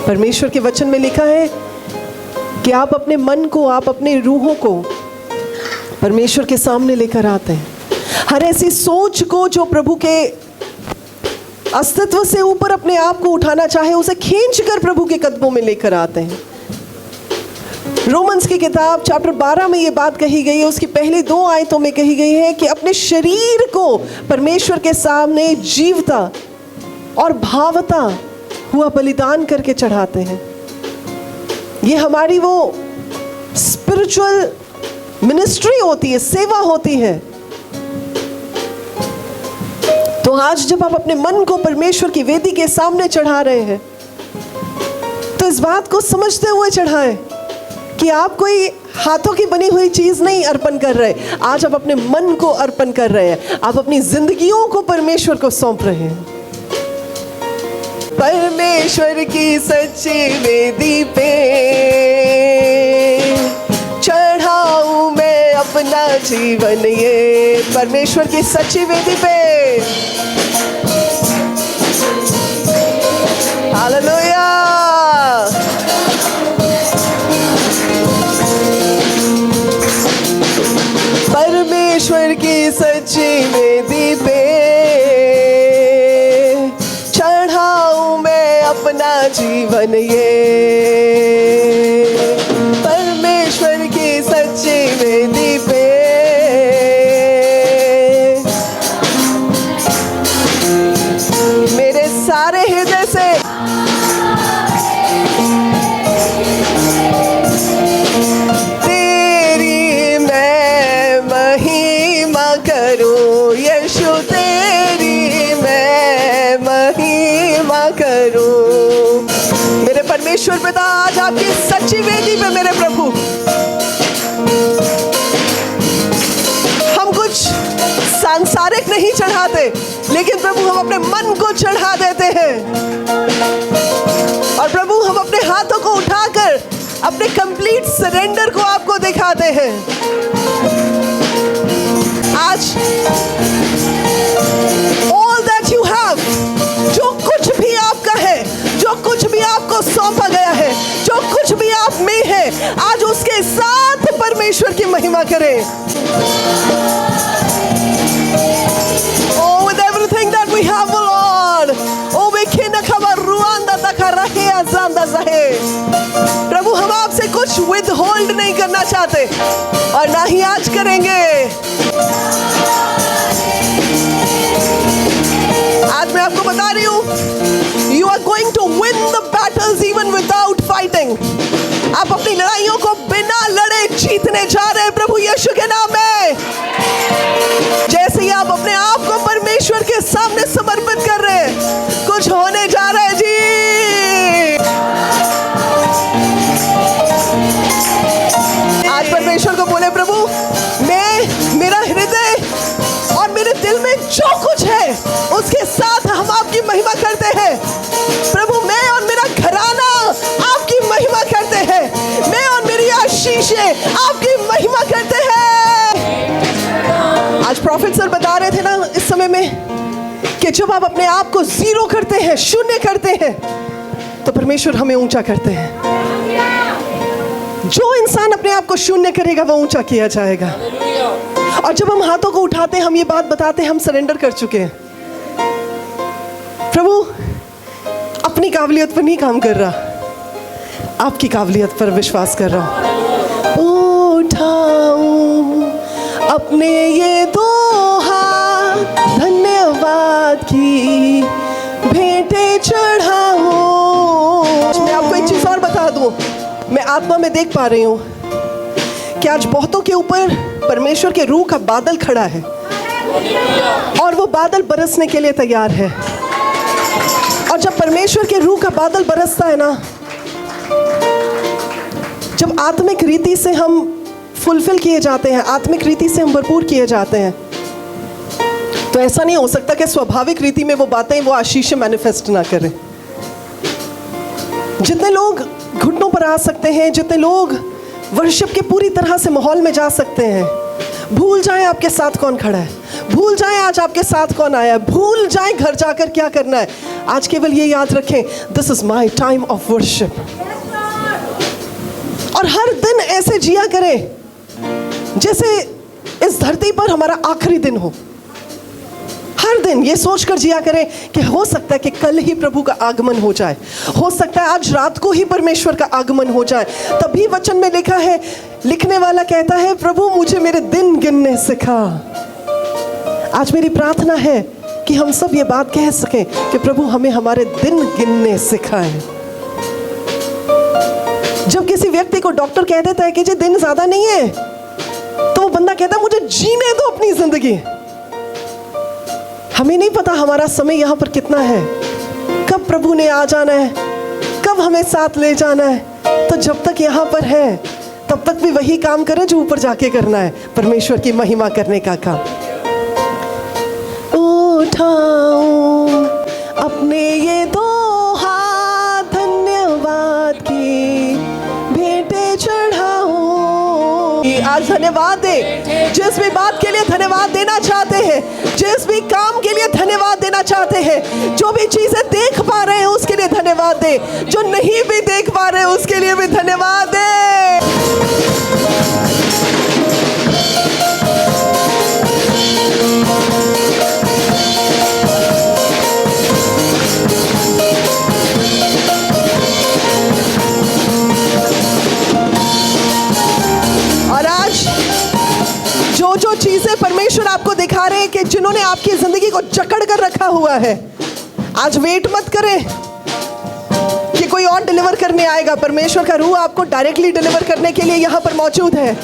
परमेश्वर के वचन में लिखा है कि आप अपने मन को, आप अपने रूहों को परमेश्वर के सामने लेकर आते हैं। हर ऐसी सोच को जो प्रभु के अस्तित्व से ऊपर अपने आप को उठाना चाहे, उसे खींचकर प्रभु के कदमों में लेकर आते हैं। रोमन्स की किताब चैप्टर 12 में ये बात कही गई है, उसकी पहली 2 आयतों में कही गई है कि अपने शरीर को परमेश्वर के सामने जीवता और भावता हुआ बलिदान करके चढ़ाते हैं। ये हमारी वो स्पिरिचुअल मिनिस्ट्री होती है, सेवा होती है। तो आज जब आप अपने मन को परमेश्वर की वेदी के सामने चढ़ा रहे हैं, तो इस बात को समझते हुए चढ़ाएं कि आप कोई हाथों की बनी हुई चीज नहीं अर्पण कर रहे। आज आप अपने मन को अर्पण कर रहे हैं, आप अपनी जिंदगियों को परमेश्वर को सौंप रहे हैं। परमेश्वर की सच्ची वेदी पे चढ़ाऊं मैं अपना जीवन, ये परमेश्वर की सच्ची वेदी पे। हालेलुया। परमेश्वर की सच्ची वेदी पे चढ़ाऊं मैं अपना जीवन, ये परमेश्वर की सच्ची वेदी पे मेरे सारे हृदय से तेरी मैं महिमा करूं, यीशु तेरी मैं महिमा करूं। मेरे परमेश्वर पिता, आज आपकी सच्ची वेदी पे मेरे प्रभु हम कुछ सांसारिक नहीं चढ़ाते, लेकिन प्रभु हम अपने मन को चढ़ा देते हैं। और प्रभु हम अपने हाथों को उठाकर अपने कंप्लीट सरेंडर को आपको दिखाते हैं। आज ऑल दैट यू हैव, जो कुछ भी आपका है, जो कुछ भी आपको सौंपा गया है, जो कुछ भी आप में है, आज उसके साथ परमेश्वर की महिमा करें। Oh, with everything that we have, Lord. Oh, we can cover Rwanda takarahe azanda zahe. प्रभु हम आपसे कुछ withhold नहीं करना चाहते और ना ही आज करेंगे। आज मैं आपको बता रही हूँ, you are going to win the battles even without fighting. आप अपनी लड़ाइयों को बिना लड़े जीतने जा रहे हैं प्रभु यीशु के नाम में। जैसे ही आप अपने आप को परमेश्वर के सामने समर्पित कर रहे हैं, कुछ होने जा रहा है जी। आज परमेश्वर को बोले, प्रभु मैं, मेरा हृदय और मेरे दिल में जो कुछ है उसके साथ हम आपकी महिमा करते हैं। प्रभु मैं और मेरा घराना आपकी महिमा करते हैं, मैं और मेरी आशीषें आपकी महिमा करते हैं। आज प्रॉफिट सर बता रहे थे ना इस समय में कि जब आप अपने आप को जीरो करते हैं, शून्य करते हैं, तो परमेश्वर हमें ऊंचा करते हैं। जो इंसान अपने आप को शून्य करेगा वो ऊंचा किया जाएगा। और जब हम हाथों को उठाते हैं, हम ये बात बताते हैं हम सरेंडर कर चुके हैं। प्रभु अपनी काबिलियत पर नहीं काम कर रहा, आपकी काबिलियत पर विश्वास कर रहा हूं। उठाऊं अपने ये 2 हाथ, धन्यवाद की भेंटे चढ़ाऊं। मैं आपको एक चीज और बता दूं, मैं आत्मा में देख पा रही हूं कि आज बहुतों के ऊपर परमेश्वर के रूह का बादल खड़ा है और वो बादल बरसने के लिए तैयार है। और जब परमेश्वर के रूह का बादल बरसता है ना, जब आत्मिक रीति से हम फुलफिल किए जाते हैं, आत्मिक रीति से हम भरपूर किए जाते हैं, तो ऐसा नहीं हो सकता कि स्वाभाविक रीति में वो बातें, वो आशीष मैनिफेस्ट ना करें। जितने लोग घुटनों पर आ सकते हैं, जितने लोग वर्शिप के पूरी तरह से माहौल में जा सकते हैं, भूल जाएं आपके साथ कौन खड़ा है, भूल जाएं आज आपके साथ कौन आया है, भूल जाएं घर जाकर क्या करना है। आज केवल ये याद रखें, this is my time of worship. और हर दिन ऐसे जिया करें जैसे इस धरती पर हमारा आखिरी दिन हो। हर दिन ये सोचकर जिया करें कि हो सकता है कि कल ही प्रभु का आगमन हो जाए, हो सकता है आज रात को ही परमेश्वर का आगमन हो जाए। तभी वचन में लिखा है, लिखने वाला कहता है, प्रभु मुझे मेरे दिन गिनने सिखा। आज मेरी प्रार्थना है कि हम सब ये बात कह सकें कि प्रभु हमें हमारे दिन गिनने सिखाए। जब किसी व्यक्ति को डॉक्टर कह देता है कि जी दिन ज्यादा नहीं है, तो वो बंदा कहता है मुझे जीने दो अपनी जिंदगी। हमें नहीं पता हमारा समय यहाँ पर कितना है, कब प्रभु ने आ जाना है, कब हमें साथ ले जाना है। तो जब तक यहाँ पर है तब तक भी वही काम करें जो ऊपर जाके करना है, परमेश्वर की महिमा करने का काम। उठाऊं अपने ये दो हाथ, धन्यवाद की भेंटे चढ़ाऊं। आज धन्यवाद दे, जिस भी बात के लिए धन्यवाद देना चाहते हैं, जिस भी काम के लिए धन्यवाद देना चाहते हैं, जो भी चीजें देख पा रहे हैं उसके लिए धन्यवाद दे, जो नहीं भी देख पा रहे हैं उसके लिए भी धन्यवाद दे। और आज जो जो चीजें परमेश्वर आपको दिखा रहे हैं कि जिन्होंने आपकी जिंदगी को जकड़ कर रखा हुआ है, आज वेट मत करें कि कोई और डिलीवर करने आएगा। परमेश्वर का रूह आपको डायरेक्टली डिलीवर करने के लिए यहाँ पर मौजूद है।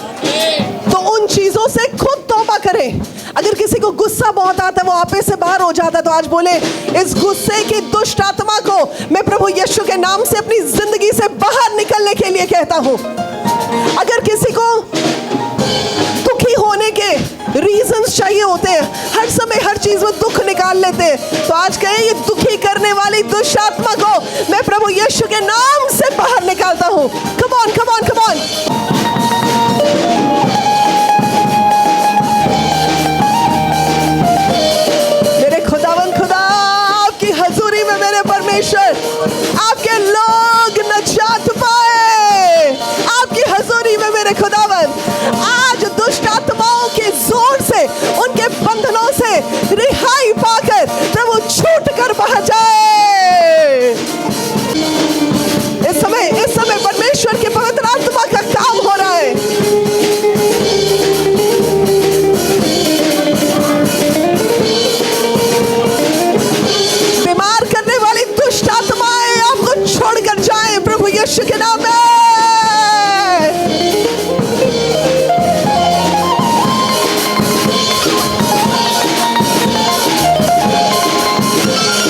तो उन चीजों से खुद तौबा करें। अगर किसी को गुस्सा बहुत आता है, वो आपे से बाहर हो जाता है, तो आज बोले, इस गुस्से की दुष्ट आत्मा को मैं प्रभु यीशु के नाम से अपनी जिंदगी से बाहर निकलने के लिए कहता हूँ। अगर किसी को दुखी होने के रीजंस चाहिए होते हैं, हर समय हर चीज में दुख निकाल लेते हैं, तो आज कहें, ये दुखी करने वाली दुष्ट आत्मा को मैं प्रभु यीशु के नाम से बाहर निकालता हूँ। Come on, come on, come on. मेरे खुदावंद खुदा, आपकी हजूरी में मेरे परमेश्वर, आपके लोग नजात पाए। आपकी हजूरी में मेरे खुदावंद, आज दुष्ट आत्माओं के जोर से, उनके बंधनों से रिहाई पाकर प्रभु छूट कर बाहर जाए। इस समय परमेश्वर के पवित्र आत्मा का काम हो रहा है। बीमार करने वाली दुष्ट आत्माएं आपको छोड़कर जाएं प्रभु यीशु के नाम में।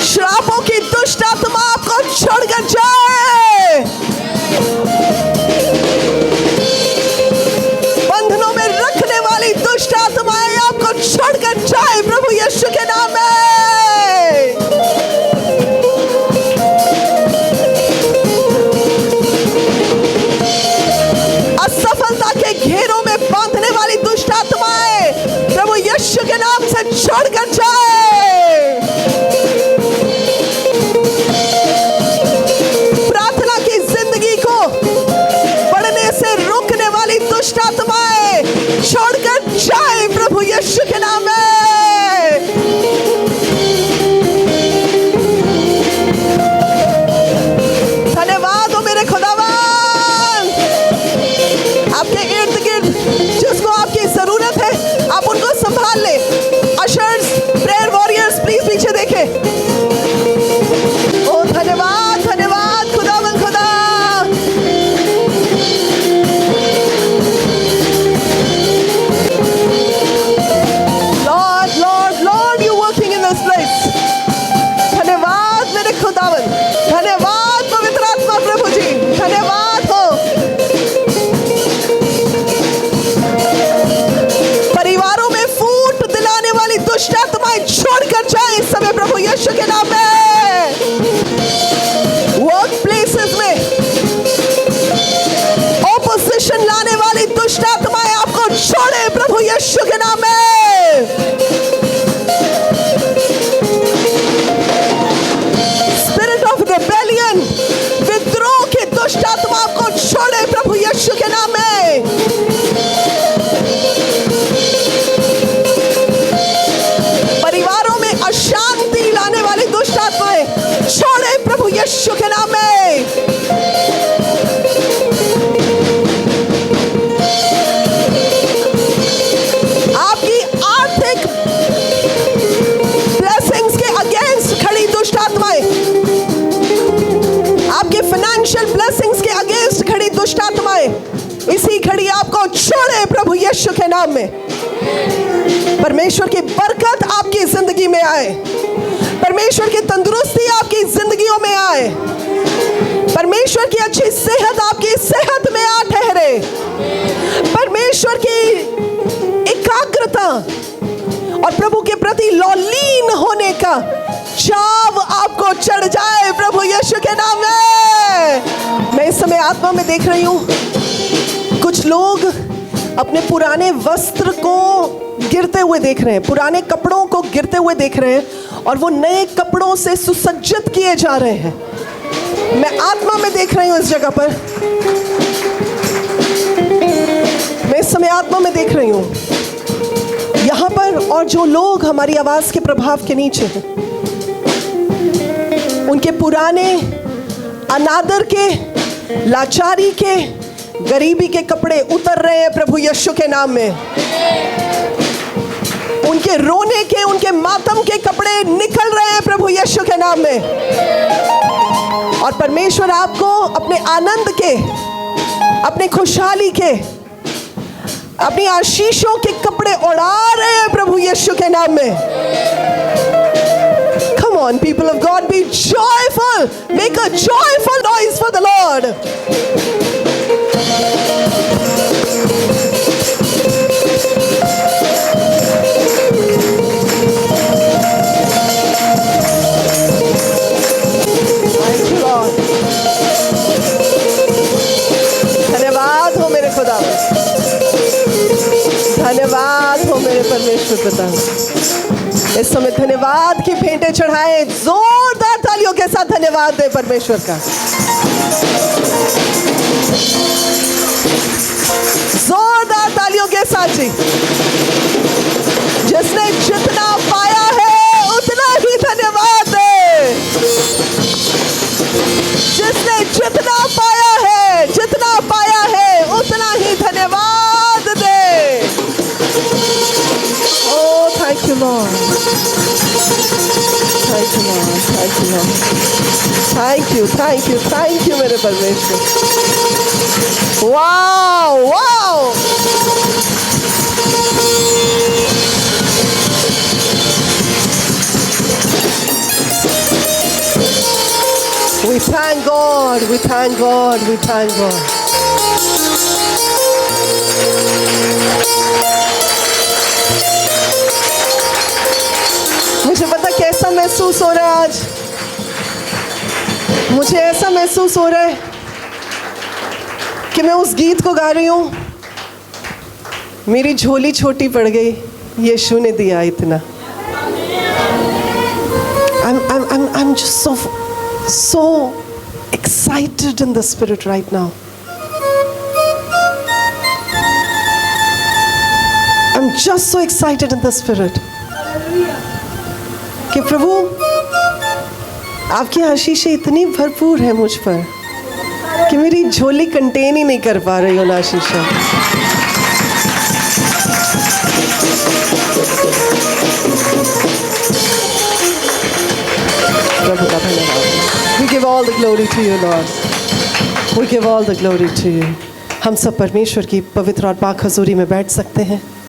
श्रापों की दुष्ट आत्मा आपको छोड़कर जाए। बंधनों में रखने वाली दुष्ट आत्माएं आपको छोड़कर जाए प्रभु यीशु के नाम में। नाम में। आपकी आर्थिक ब्लेसिंग्स के अगेंस्ट खड़ी दुष्ट आत्माएं, आपके फाइनेंशियल ब्लेसिंग्स के अगेंस्ट खड़ी दुष्ट आत्माएं, इसी घड़ी आपको छोड़े प्रभु यीशु के नाम में। परमेश्वर की बरकत आपकी जिंदगी में आए, परमेश्वर की तंदुरुस्ती आपकी जिंदगियों में आए, परमेश्वर की अच्छी सेहत आपकी सेहत में आ ठहरे, परमेश्वर की एकाग्रता और प्रभु के प्रति लौलीन होने का चाव आपको चढ़ जाए प्रभु यीशु के नाम में। मैं इस समय आत्मा में देख रही हूँ, कुछ लोग अपने पुराने वस्त्र को गिरते हुए देख रहे हैं, पुराने कपड़ों को गिरते हुए देख रहे हैं और वो नए कपड़ों से सुसज्जित किए जा रहे हैं। मैं आत्मा में देख रही हूँ इस जगह पर, मैं इस समय आत्मा में देख रही हूँ यहाँ पर। और जो लोग हमारी आवाज के प्रभाव के नीचे हैं, उनके पुराने अनादर के, लाचारी के, गरीबी के कपड़े उतर रहे हैं प्रभु यीशु के नाम में। उनके रोने के, उनके मातम के कपड़े निकल रहे हैं प्रभु यीशु के नाम में। और परमेश्वर आपको अपने आनंद के, अपने खुशहाली के, अपनी आशीषों के कपड़े उड़ा रहे हैं प्रभु यीशु के नाम में। Come on, people of God, be joyful. Make a joyful noise for the Lord. धन्यवाद हो मेरे खुदा, धन्यवाद हो मेरे परमेश्वर पिता। इस समय धन्यवाद की भेंटें चढ़ाए, जोरदार तालियों के साथ धन्यवाद दे परमेश्वर का, जोरदार तालियों के साथ जी। जिसने जितना पाया है उतना ही धन्यवाद दे, जिसने जितना पाया है, जितना पाया है उतना ही धन्यवाद दे। Oh, thank you, Lord. Thank you, Lord. Thank you, Lord. Thank you, thank you, thank you, मेरे परमेश्वर। Wow, wow. We thank God, we thank God, we thank God. मुझे पता कैसा महसूस हो रहा है आज, मुझे ऐसा महसूस हो रहा है कि मैं उस गीत को गा रही हूँ, मेरी झोली छोटी पड़ गई, यीशु ने दिया इतना। I'm just so excited in the spirit right now. I'm just so excited in the spirit. कि प्रभु आपकी आशीषें इतनी भरपूर है मुझ पर कि मेरी झोली कंटेन ही नहीं कर पा रही उन आशीषों। प्रभु का धन्यवाद। We give all the glory to you, Lord. We give all the glory to you. हम सब परमेश्वर की पवित्र और पाक हजूरी में बैठ सकते हैं।